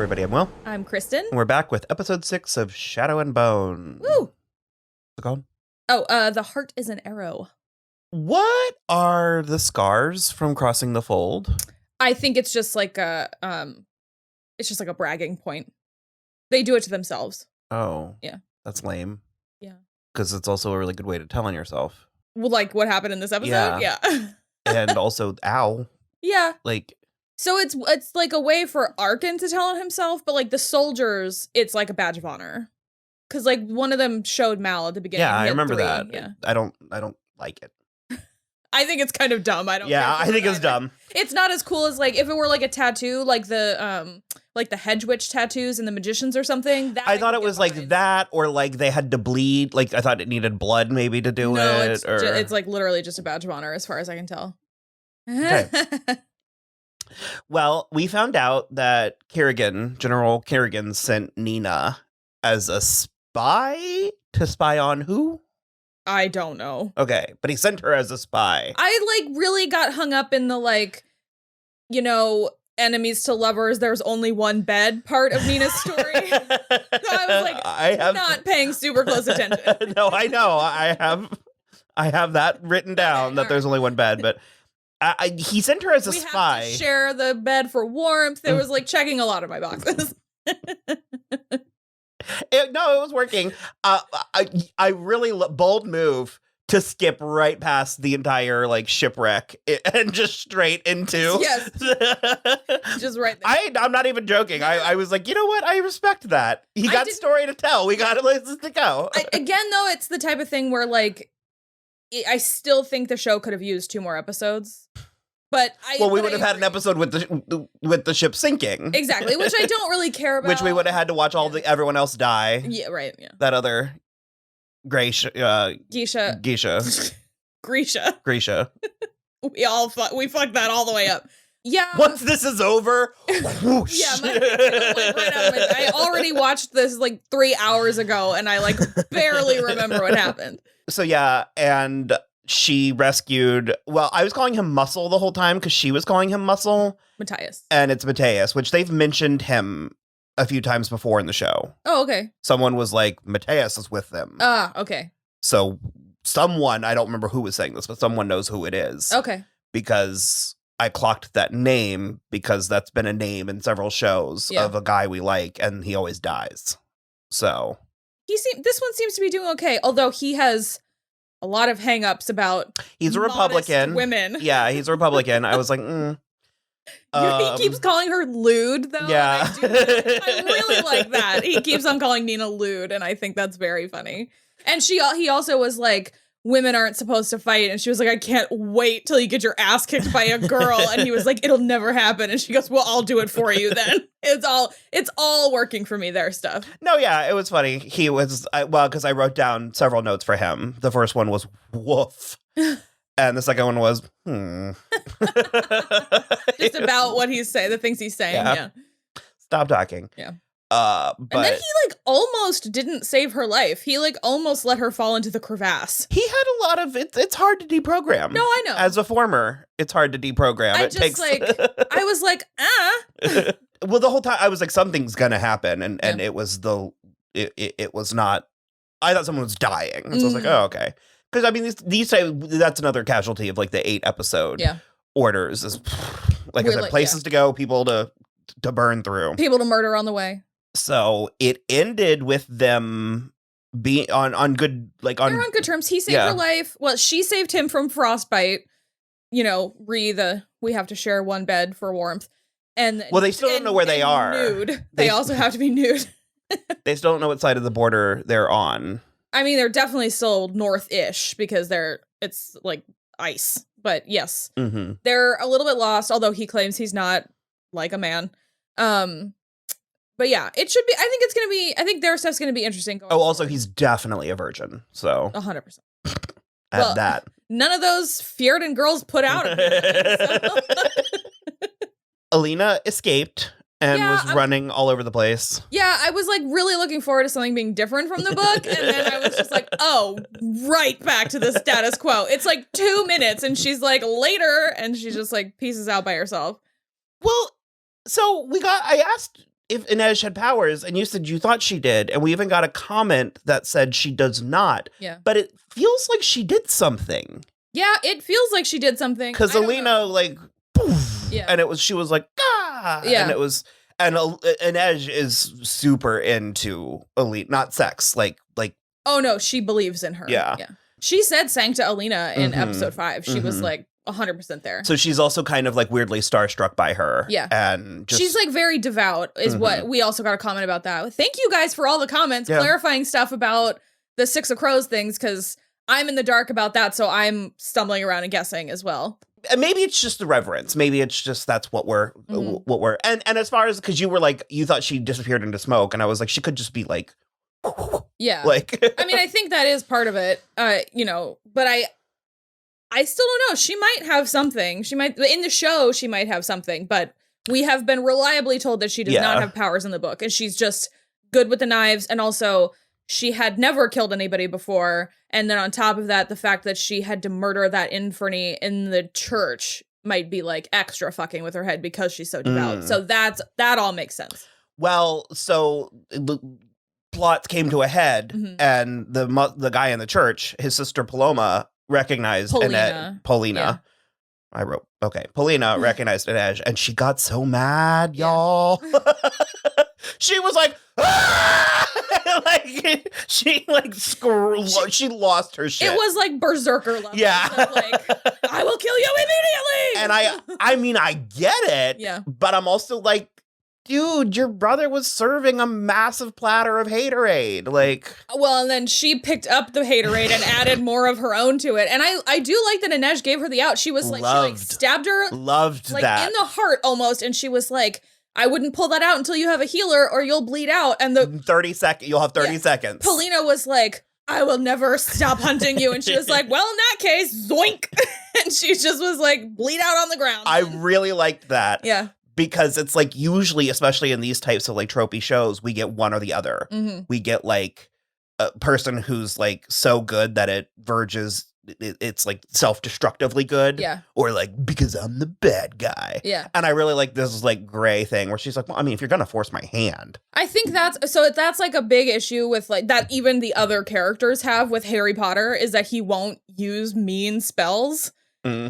everybody. I'm Will. I'm Kristen. And we're back with episode 6 of Shadow and Bone. Woo! What's it called? Oh, the heart is an arrow. What are the scars from crossing the fold? I think it's just like a bragging point. They do it to themselves. Oh. Yeah. That's lame. Yeah. Because it's also a really good way to tell on yourself. Well, like what happened in this episode? Yeah. And also, ow. Yeah. Like. So it's like a way for Arkin to tell on himself, but like the soldiers, it's like a badge of honor. Because like one of them showed Mal at the beginning. Yeah, I remember that. Yeah. I don't like it. I think it's kind of dumb. I think it's dumb. It's not as cool as like if it were like a tattoo, like the hedge witch tattoos and the magicians or something. That I thought it was like that, or like they had to bleed. Like I thought it needed blood maybe to do it. It's like literally just a badge of honor as far as I can tell. Okay. Well, we found out that General Kirigan sent Nina as a spy to spy on who? I don't know. Okay, but he sent her as a spy. I like really got hung up in the like, enemies to lovers, there's only one bed part of Nina's story. So I was like, not paying super close attention. No, I know. I have that written down that there's only one bed, but he sent her as a spy. We have to share the bed for warmth. It was like checking a lot of my boxes. It was working. I really bold move to skip right past the entire like shipwreck and just straight into. Yes. Just right there. I'm not even joking. I was like, you know what? I respect that. He got story to tell. We got places to go. Again, though, it's the type of thing where like I still think the show could have used 2 more episodes. But we would have had an episode with the ship sinking. Exactly, which I don't really care about. Which we would have had to watch everyone else die. Yeah, right. Yeah. That other Grisha. Grisha. We fucked that all the way up. Yeah. Once this is over, whoosh. Yeah, my went right out of my. I already watched this like 3 hours ago, and I like barely remember what happened. So yeah, and she rescued. Well, I was calling him Muscle the whole time because she was calling him Muscle. Matthias. And it's Matthias, which they've mentioned him a few times before in the show. Oh, okay. Someone was like, Matthias is with them. Okay. So someone, I don't remember who was saying this, but someone knows who it is. Okay. Because I clocked that name because that's been a name in several shows of a guy we like, and he always dies. So this one seems to be doing okay, although he has a lot of hang-ups about he's a Republican. Women. Yeah, he's a Republican. I was like, he keeps calling her lewd, though. Yeah. I really like that. He keeps on calling Nina lewd, and I think that's very funny. And he also was like, women aren't supposed to fight, and she was like, I can't wait till you get your ass kicked by a girl. And he was like, it'll never happen. And she goes, well, I'll do it for you then. It's all working for me there, stuff. No, yeah, it was funny. He was, because I wrote down several notes for him. The first one was, woof. And the second one was, Just about what he's saying, the things he's saying, yeah. Stop talking. Yeah. But and then he like almost didn't save her life. He like almost let her fall into the crevasse. He had a lot of it's hard to deprogram. No, I know. As a former, it's hard to deprogram. I was like, Well, the whole time I was like, something's gonna happen, and it was it was not. I thought someone was dying, and so I was like, oh, okay. Because I mean, these that's another casualty of like the 8 episode orders is like I said, places to go, people to burn through, people to murder on the way. So it ended with them being on good, like they're on good terms. He saved her life. Well, she saved him from frostbite. We have to share one bed for warmth. And they still don't know where they are. Nude. They also have to be nude. They still don't know what side of the border they're on. I mean, they're definitely still north-ish because it's like ice. But yes, they're a little bit lost. Although he claims he's not like a man. But yeah, it should be. I think their stuff's gonna be interesting. Also, he's definitely a virgin. So 100%. Add that. None of those Fjerdan girls put out. Alina escaped and was running all over the place. Yeah, I was like really looking forward to something being different from the book, and then I was just like, oh, right back to the status quo. It's like 2 minutes, and she's like, later, and she just like pieces out by herself. Well, so I asked if Inej had powers, and you said you thought she did, and we even got a comment that said she does not. Yeah. But it feels like she did something. Yeah, it feels like she did something. Because Alina, like, poof, yeah. And she was like, ah! Yeah. And it was, and Inej is super into Alina, not sex, like. Oh, no, she believes in her. Yeah. She said Sancta Alina in episode 5. She was like 100% there. So she's also kind of like weirdly starstruck by her. Yeah. And she's like very devout is what we also got a comment about that. Thank you guys for all the comments clarifying stuff about the Six of Crows things, because I'm in the dark about that. So I'm stumbling around and guessing as well. And maybe it's just the reverence. Maybe it's just that's what we're and as far as, because you were like, you thought she disappeared into smoke, and I was like, she could just be like, yeah, like I mean, I think that is part of it, you know, but I still don't know. She might have something. She might, in the show, she might have something, but we have been reliably told that she does not have powers in the book, and she's just good with the knives, and also she had never killed anybody before, and then on top of that, the fact that she had to murder that Inferny in the church might be like extra fucking with her head because she's so devout. So that all makes sense. Well, so the plot came to a head, and the guy in the church, his sister Paloma, recognized Paulina. Yeah. I wrote, okay. Paulina recognized Inej, and she got so mad, y'all. She was like, ah! Like she like she lost her shit. It was like berserker level. Yeah. Like, I will kill you immediately. And I mean, I get it. Yeah. But I'm also like, dude, your brother was serving a massive platter of haterade. Like, well, and then she picked up the haterade and added more of her own to it. And I do like that Inej gave her the out. She was like, she like stabbed her. Loved like, that. In the heart almost. And she was like, I wouldn't pull that out until you have a healer or you'll bleed out. And the 30 seconds, you'll have 30 seconds. Paulina was like, I will never stop hunting you. And she was like, well, in that case, zoink. And she just was like, bleed out on the ground. I really liked that. Yeah. Because it's like usually, especially in these types of like tropey shows, we get one or the other. We get like a person who's like so good that it verges, it's like self-destructively good. Yeah. Or like, because I'm the bad guy. Yeah. And I really like this like gray thing where she's like, well, I mean, if you're going to force my hand. I think that's like a big issue with like that even the other characters have with Harry Potter is that he won't use mean spells.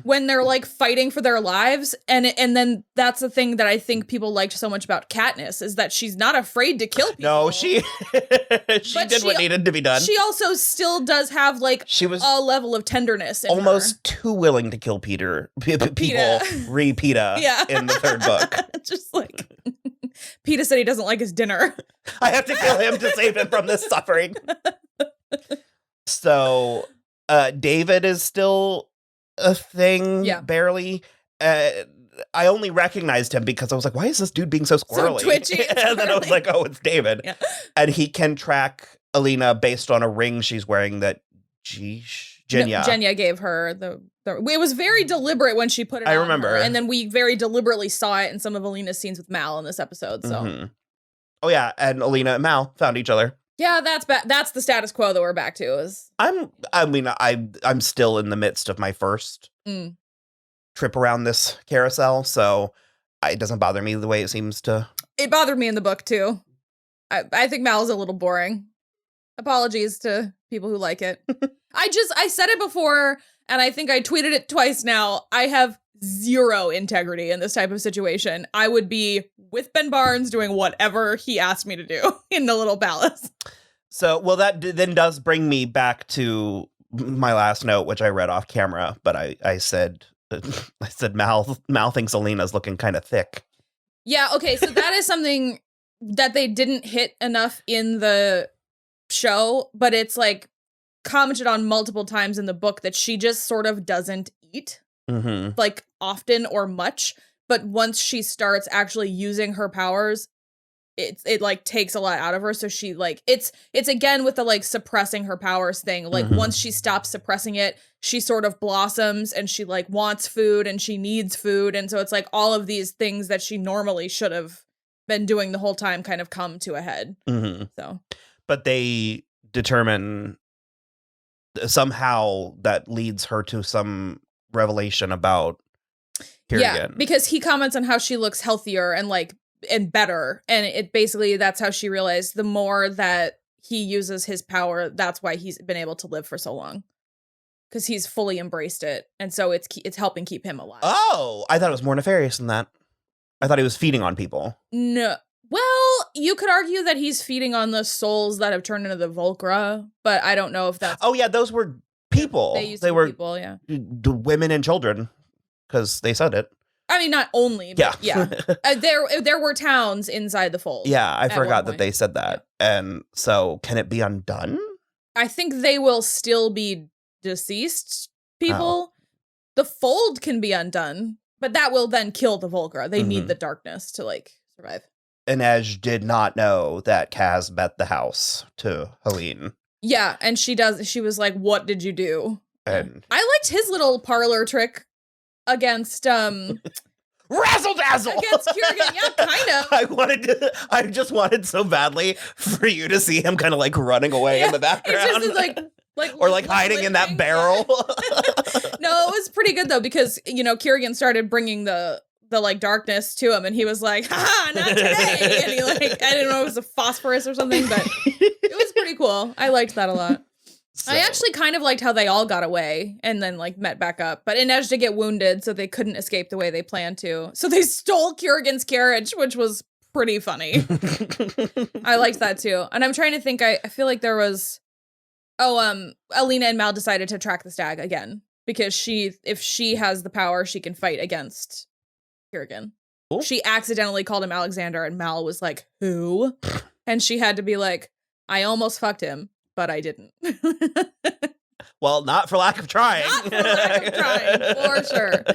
When they're like fighting for their lives, and then that's the thing that I think people liked so much about Katniss is that she's not afraid to kill people. No, she did what needed to be done. She also still does have like she was a level of tenderness in almost her. Too willing to kill people re-Peeta in the third book. Just like Peeta said he doesn't like his dinner. I have to kill him to save him from this suffering. So David is still a thing, barely. I only recognized him because I was like, why is this dude being so squirrely? So twitchy. And then I was like, oh, it's David. Yeah. And he can track Alina based on a ring she's wearing that Jenya gave her. It was very deliberate when she put it on. I remember. Her, and then we very deliberately saw it in some of Alina's scenes with Mal in this episode. So. Oh, yeah. And Alina and Mal found each other. Yeah, that's the status quo that we're back to. I'm still in the midst of my first trip around this carousel, so it doesn't bother me the way it seems to. It bothered me in the book too. I think Mal's a little boring. Apologies to people who like it. I said it before, and I think I tweeted it twice now. I have zero integrity in this type of situation. I would be with Ben Barnes doing whatever he asked me to do in the little palace. So, well, that then does bring me back to my last note, which I read off camera, but I said Mal thinks Alina's looking kind of thick. Yeah, okay, so that is something that they didn't hit enough in the show, but it's like commented on multiple times in the book that she just sort of doesn't eat. Like often or much, but once she starts actually using her powers, it like takes a lot out of her. So she like it's again with the like suppressing her powers thing. Like once she stops suppressing it, she sort of blossoms and she like wants food and she needs food, and so it's like all of these things that she normally should have been doing the whole time kind of come to a head. So, but they determine somehow that leads her to some revelation about Kirigan. Yeah, because he comments on how she looks healthier and like and better. And it basically, that's how she realized the more that he uses his power, that's why he's been able to live for so long. Because he's fully embraced it. And so it's helping keep him alive. Oh, I thought it was more nefarious than that. I thought he was feeding on people. No. Well, you could argue that he's feeding on the souls that have turned into the Volcra, but I don't know if that's... Oh, yeah, those were people. They were people, yeah. Women and children, because they said it. I mean, not only, but yeah. There were towns inside the fold. Yeah, I forgot that they said that. Yeah. And so, can it be undone? I think they will still be deceased people. Oh. The fold can be undone, but that will then kill the Volcra. They need the darkness to, like, survive. Inej did not know that Kaz bet the house to Helene. Yeah, and she was like, what did you do? And I liked his little parlor trick against razzle dazzle against Kirigan. Yeah, kind of. I just wanted so badly for you to see him kind of like running away in the background. It's just like or like hiding in that barrel. No, it was pretty good though, because Kirigan started bringing the like darkness to him, and he was like, "Ha, not today!" And he like, I didn't know it was a phosphorus or something, but it was pretty cool. I liked that a lot. So. I actually kind of liked how they all got away and then like met back up, but Inej did get wounded, so they couldn't escape the way they planned to. So they stole Kirigan's carriage, which was pretty funny. I liked that too. And I'm trying to think. I feel like there was, Alina and Mal decided to track the stag again because if she has the power, she can fight against Kirigan. Cool. She accidentally called him Alexander, and Mal was like, "Who?" And she had to be like, "I almost fucked him, but I didn't." Well, not for lack of trying. Not for lack of trying, for sure.